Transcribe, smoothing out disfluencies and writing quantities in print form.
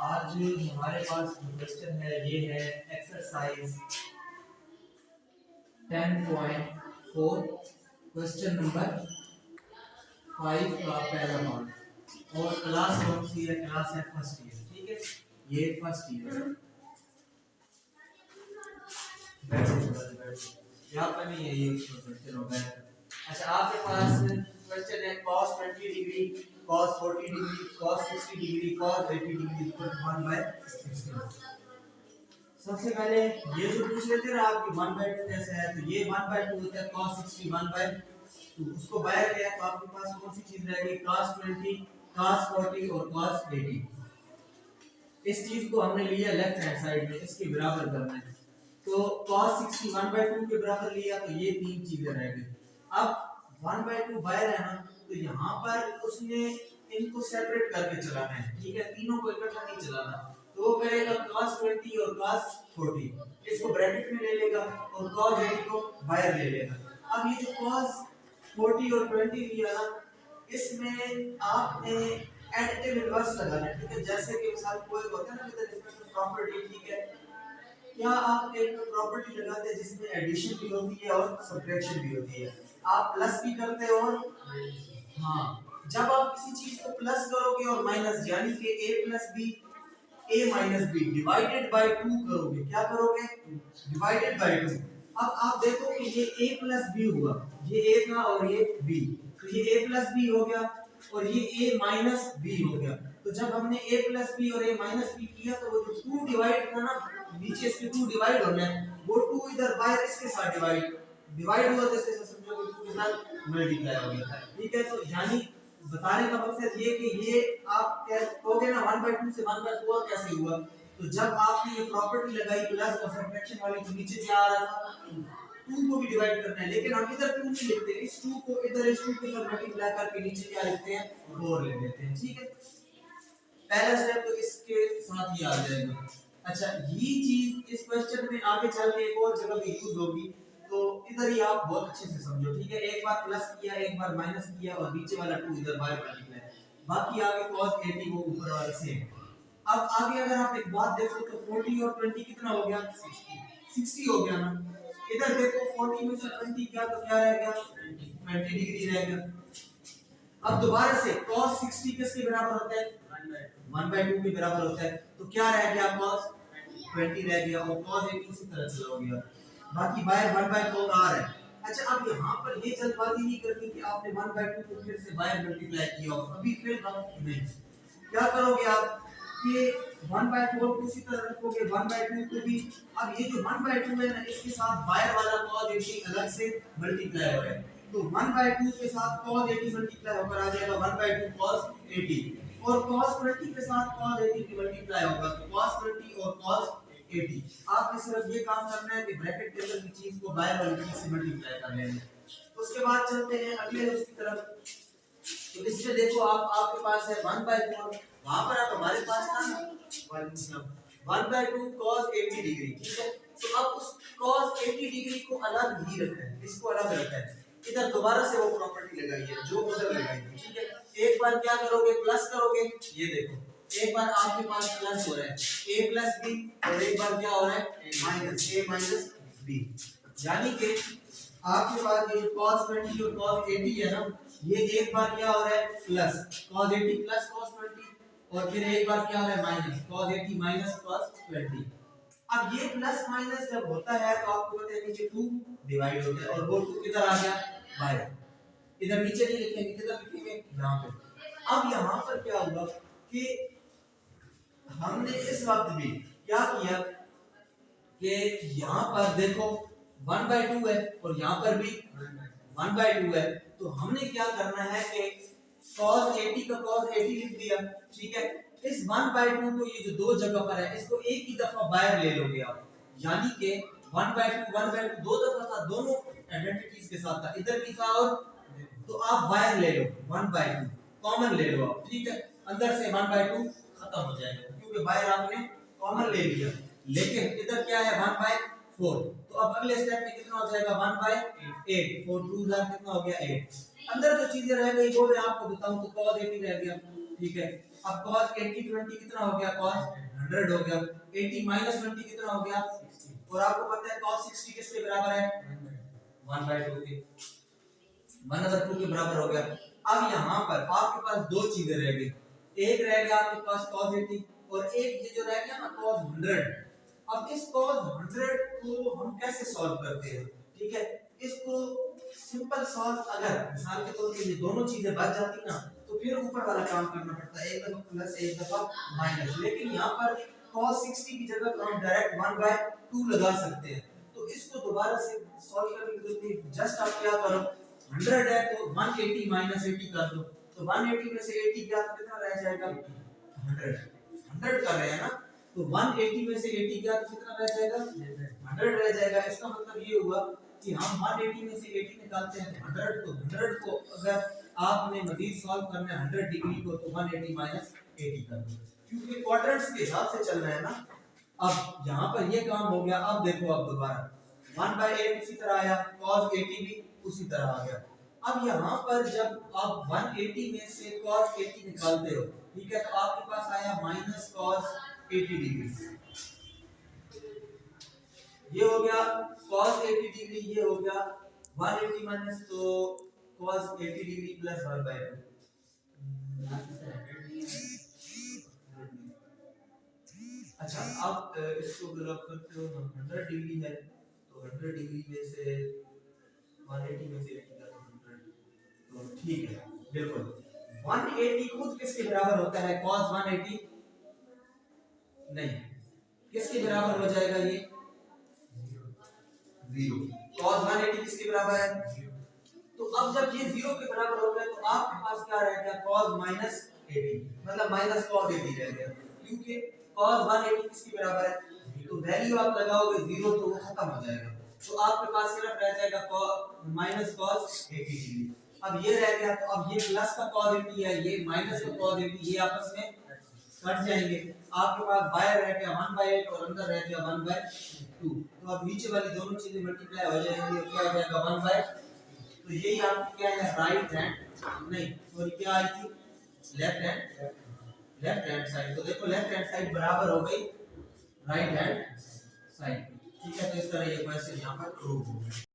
आज हमारे पास जो क्वेश्चन है ये है एक्सरसाइज 10.4 क्वेश्चन नंबर 5 का पहला पार्ट। और क्लास कौन सी है? क्लास है फर्स्ट ईयर। ठीक है, ये फर्स्ट ईयर है। यहाँ पर नहीं है ये क्वेश्चन हो गया। अच्छा, आपके पास क्वेश्चन है cos 20 degree, cos 40 degree, cos 60 degree, cos 80 degree equal 1/16। सबसे पहले ये जो पूछ लेते ना आपकी 1/2 कैसे है, तो ये 1/2 होता है cos 60 1/2। उसको बाहर लिया तो आपके पास कौन सी चीज रहेगी? cos 20, cos 40 और cos 80। इस चीज को हमने लिया लेफ्ट हैंड साइड में, इसके बराबर करना है। तो cos 60 1/2 के बराबर लिया तो ये तीन चीजें रह गई। अब 1/2 बाहर है ना, तो यहाँ पर उसने इनको सेपरेट करके चलाना है। ठीक है, तीनों को इकट्ठा नहीं चलाना। तो वो करेगा cos 20 और cos 40, इसको ब्रैकेट में ले लेगा और cos 80 को बाहर ले लेगा। अब ये जो cos 40 और 20 लिया ना, इसमें आपने एडिटिव इनवर्स लगाना है। ठीक है, जैसे कि मिसाल कोई होता है ना विद रिस्पेक्ट टू प्रॉपर्टी। ठीक है, क्या आप एक प्रॉपर्टी लगाते हैं जिसमें एडिशन भी होती है और सब्ट्रैक्शन भी होती है। आप प्लस भी करते हो और हाँ, जब आप किसी चीज को प्लस करोगे और माइनस, यानी कि a plus B, a minus B divided by 2 करोगे। क्या करोगे? Divided by 2। अब आप देखो कि ये a प्लस बी हुआ, ये a था और ये b, तो ये a प्लस बी हो गया और ये a माइनस बी हो गया। तो जब हमने a प्लस बी और a माइनस बी किया तो वो जो 2 डिवाइड था ना, नीचे इसके 2 डिवाइड होना है, वो 2 इधर बाहर इसके साथ डिवाइड हुआ, तो इसके साथ समझो कि 2 के साथ मल्टीप्लाई हो गया। ठीक है, तो यानी बताने का मकसद ये कि ये आप कहोगे ना 1/2 से 1/4 कैसे हुआ। तो जब आपने ये प्रॉपर्टी लगाई प्लस और सब्ट्रैक्शन वाली, तो नीचे क्या आ रहा था? 2 को भी डिवाइड करना है, लेकिन हम इधर 2 नहीं लिखते, इस 2 को इधर इस 2 के साथ मल्टीप्लाई करके नीचे क्या लिखते हैं? 4 ले लेते हैं। ठीक है, पहला स्टेप तो इसके साथ ही आ जाएगा। अच्छा, ये चीज इस क्वेश्चन में आगे चल के एक और जगह पे यूज होगी, तो इधर ही आप बहुत अच्छे से समझो। ठीक है, एक बार प्लस किया, एक बार माइनस किया और नीचे वाला 2 इधर बाहर मल्टीप्लाई, बाकी आगे cos 80 वो ऊपर वाला सेम। अब आगे अगर आप एक बात देखो तो 40 और 20 कितना हो गया? 60 हो गया ना। इधर देखो 40 में से 20 क्या, तो क्या रह गया? 20 डिग्री रह गया। अब दोबारा से cos 60 किसके बराबर होता है? 1/2 के बराबर होता है। तो क्या रह गया? cos 20 रह गया और cos 80 इसी तरह चला हो गया, बाकी बाहर 1/4 आ रहा है। अच्छा, अब यहाँ पर ये जल्दबाजी नहीं करनी कि आपने 1/2 को फिर से बाहर मल्टीप्लाई किया हो, अभी फिर नहीं। क्या करोगे आप कि 1/4 को इसी तरह रखोगे, 1/2 को भी। अब ये जो 1/2 है ना, इसके साथ बाहर वाला cos 80 अलग से मल्टीप्लाई हो रहा है, तो 1/2 के साथ cos 80 मल्टीप्लाई होकर आ जाएगा 1/2 cos 80, और cos 20 के साथ cos 80 की मल्टीप्लाई होगा, तो cos 20 और cos 80। आपने सिर्फ ये काम करना है कि ब्रैकेट के अंदर की चीज को बाहर वाली चीज से मल्टीप्लाई कर लेना है। उसके बाद चलते हैं अगले उसकी तरफ। तो इसमें देखो आपके पास है 1/4, वहां पर आप हमारे पास था ना 1/2 cos 80 डिग्री। ठीक है, तो अब उस cos 80 डिग्री को अलग ही रखा है, इसको अलग रखा है। इधर दोबारा से वो प्रॉपर्टी लगाई है जो उधर लगाई थी। ठीक है, एक बार क्या करोगे? प्लस करोगे। ये देखो, एक बार आपके पास प्लस हो रहा है a प्लस b, और एक बार क्या हो रहा है? माइनस a माइनस b, यानी कि आपके पास ये cos 20 और cos 80 है ना, ये एक बार क्या हो रहा है? प्लस cos 80 प्लस cos 20, और फिर एक बार क्या हो रहा है? Minus cos 80 minus cos 20। अब ये प्लस माइनस जब होता है तो आपको पता है नीचे 2 डिवाइड होता है, और वो 2 किधर आ गया? बाहर। इधर नीचे नहीं लिखेंगे, किधर लिखेंगे? यहाँ पे। अब यहाँ पर क्या हुआ कि हमने इस वक्त भी क्या किया कि यहाँ पर देखो 1/2 है और यहाँ पर भी 1/2 है, तो हमने क्या करना है कि cos 80 का cos 80 लिख दिया। ठीक है, इस 1/2 को ये जो दो जगह पर है इसको एक ही दफा बाहर ले लोगे आप, यानी कि 1/2 दो दफा था, दोनों आइडेंटिटीज के साथ था, इधर भी था और, तो आप बाहर ले लो 1/2 कॉमन ले लो आप। ठीक है, अंदर से 1/2 खत्म हो जाएगा क्योंकि बाहर आपने कॉमन ले लिया, लेकिन इधर क्या है? 1/4। तो अब अगले स्टेप में कितना हो जाएगा? 1/8, 4 2 कितना हो गया? 8। अंदर जो चीजें रह गई वो मैं आपको बताऊं तो cos 80 रह गया, ठीक है। अब cos 80 20 कितना हो गया, cos 100 हो गया। 80 माइनस 20 कितना हो गया, 60। और आपको पता है cos 60 किसके बराबर है, 1/2 के, 1/2 के बराबर हो गया। अब यहाँ पर आपके पास दो चीजें रह गई, एक रह गया आपके पास cos 80 और एक ये जो रह गया ना cos 100। अब इस cos 100 को हम कैसे सॉल्व करते हैं, ठीक है। इसको सिंपल सॉल्व, अगर मिसाल के तौर पे ये दोनों चीजें बच जाती ना तो फिर ऊपर वाला काम करना पड़ता है, एक दफा प्लस एक दफा माइनस। लेकिन यहाँ पर cos 60 की जगह तो हम डायरेक्ट 1/2 लगा सकते हैं, तो इसको दोबारा से सॉल्व करने की जरूरत नहीं। जस्ट आप क्या करो, 100 है तो 180 माइनस 80 कर दो, तो 180 में से 80 गया तो कितना रह जाएगा, 100। 100 कर रहे हैं ना, तो 180 में से 80 गया तो कितना रह जाएगा, 100 रह जाएगा। इसका मतलब ये हुआ कि हम 180 में से 80 निकालते हैं तो 100, तो 100 को अगर आपने मजीद सॉल्व करना है 100 डिग्री को तो 180 माइनस 80 कर दो, क्योंकि क्वाड्रेंट्स के हिसाब से चल रहा है ना। अब यहाँ पर ये काम हो गया। अब देखो, अब दोबारा 1/8 इसी तरह आया, cos 80 भी उसी तरह आ गया। अब यहाँ पर जब आप 180 में से cos 80 निकालते हो, ठीक है, तो आपके पास आया माइनस cos 80 डिग्री। ये हो गया cos 80 डिग्री, ये हो गया 180 माइनस तो cos 80 डिग्री प्लस 1/2। अच्छा, आप इसको अगर आप करते हो 100 डिग्री है तो 100 डिग्री में से 180 में से 80 का 100, तो ठीक है, बिल्कुल 180 खुद किसके बराबर होता है, cos 180 नहीं, किसके बराबर हो जाएगा ये, 0। cos 180 किसके बराबर है, तो अब जब ये 0 के बराबर हो गया तो आपके पास क्या रह गया, cos माइनस 80, मतलब माइनस cos 80 रह गया, क्योंकि cos 180 किसके बराबर है, तो वैल्यू आप लगाओगे 0 तो वो खत्म हो जाएगा, तो आपके पास सिर्फ रह जाएगा माइनस cos 80 डिग्री। अब ये रह गया, तो अब ये प्लस का cos 80 है, ये माइनस का cos 80, ये आपस में कट जाएंगे। आपके पास बाहर रह गया 1/8 और अंदर रह गया 1/2, तो अब नीचे वाली दोनों चीजें मल्टीप्लाई हो जाएंगी और क्या हो जाएगा 1/2। तो यही आपकी क्या है, राइट हैंड नहीं सॉरी क्या आई थी, लेफ्ट हैंड साइड। तो देखो लेफ्ट हैंड साइड बराबर हो गई राइट हैंड साइड, ठीक है। तो इस तरह ये क्वेश्चन यहाँ पर प्रूव हो गया।